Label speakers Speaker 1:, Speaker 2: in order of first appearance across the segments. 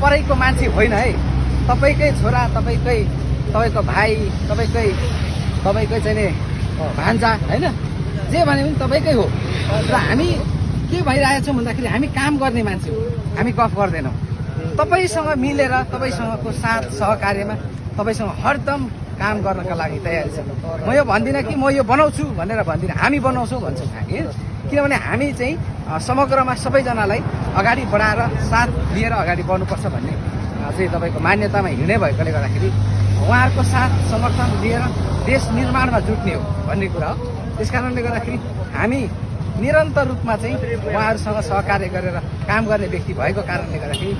Speaker 1: परैको मान्छे होइन है। तपाईँकै छोरा, तपाईँको भाइ, तपाईँकै चाहिँ नि भान्जा होइन, जे भने पनि तपाईँकै हो। र हामी के भइरहेछौँ भन्दाखेरि हामी काम गर्ने मान्छे हो, हामी गफ गर्दैनौँ। तपाईँसँग मिलेर, तपाईँसँगको साथ सहकार्यमा तपाईँसँग हरदम काम गर्नका लागि तयारी छ। म यो भन्दिनँ कि म यो बनाउँछु भनेर भन्दिनँ, हामी बनाउँछौँ भन्छौँ हामी। किनभने हामी चाहिँ समग्रमा सबैजनालाई अगाडि बढाएर साथ लिएर अगाडि बढ्नुपर्छ भन्ने चाहिँ तपाईँको मान्यतामा हिँड्ने भएकोले गर्दाखेरि उहाँहरूको साथ समर्थन लिएर देश निर्माणमा जुट्ने हो भन्ने कुरा हो। त्यस कारणले गर्दाखेरि हामी निरन्तर रूपमा चाहिँ उहाँहरूसँग सहकार्य गरेर काम गर्ने व्यक्ति भएको कारणले गर्दाखेरि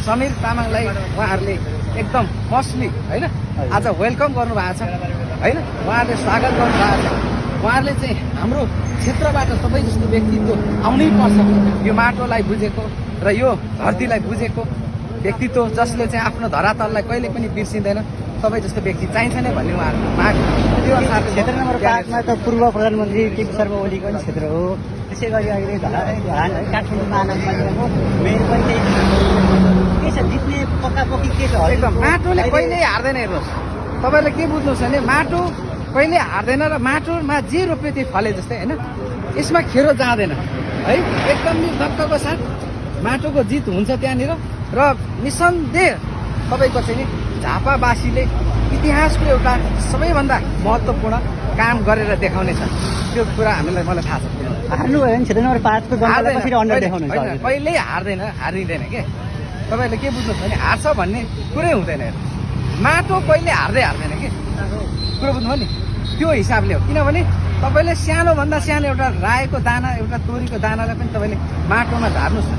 Speaker 1: समीर तामाङलाई उहाँहरूले एकदम मस्टली होइन आज वेलकम गर्नुभएको छ होइन, उहाँहरूले स्वागत गर्नुभएको छ। उहाँहरूले चाहिँ हाम्रो क्षेत्रबाट तपाईँ जस्तो व्यक्तित्व आउनै पर्छ, यो माटोलाई बुझेको र यो धरतीलाई बुझेको व्यक्तित्व जसले चाहिँ आफ्नो धरातललाई कहिले पनि बिर्सिँदैन, तपाईँ जस्तो व्यक्ति चाहिन्छ नै भन्ने उहाँहरूको माग। त्यो अनुसार
Speaker 2: क्षेत्र नम्बर 5 मा त पूर्व प्रधानमन्त्री केपी शर्मा ओलीको पनि क्षेत्र हो। त्यसै गरी अहिले काठमाडौँ महानगरपालिकाको मेयर पनि के छ, जित्ने पक्कापक्की के छ?
Speaker 1: एकदम माटोले कहिल्यै हार्दैन। हेर्नुहोस्, तपाईँले के बुझ्नुहोस् भने माटो कहिले हार्दैन र माटोमा जे रोप्यो त्यही फले जस्तै होइन, यसमा खेरो जाँदैन है। एकदम निर्धक्कको साथ माटोको जित हुन्छ त्यहाँनिर। र निसन्देह तपाईँको चाहिँ नि झापावासीले इतिहासको एउटा सबैभन्दा महत्त्वपूर्ण काम गरेर देखाउनेछ, त्यो कुरा मलाई थाहा छ।
Speaker 2: हार्नु भयो भने क्षेत्र नम्बर 5 को जनतालाई कसरी अन्डर देखाउनुहुन्छ?
Speaker 1: कहिल्यै हारिँदैन के। तपाईँले के बुझ्नुहोस् भने हार्छ भन्ने कुरै हुँदैन। माटो कहिले हार्दैन के, कुरो बुझ्नुभयो नि, त्यो हिसाबले हो। किनभने तपाईँले सानोभन्दा सानो एउटा रायोको दाना, एउटा तोरीको दानालाई पनि तपाईँले माटोमा झार्नुहोस् न,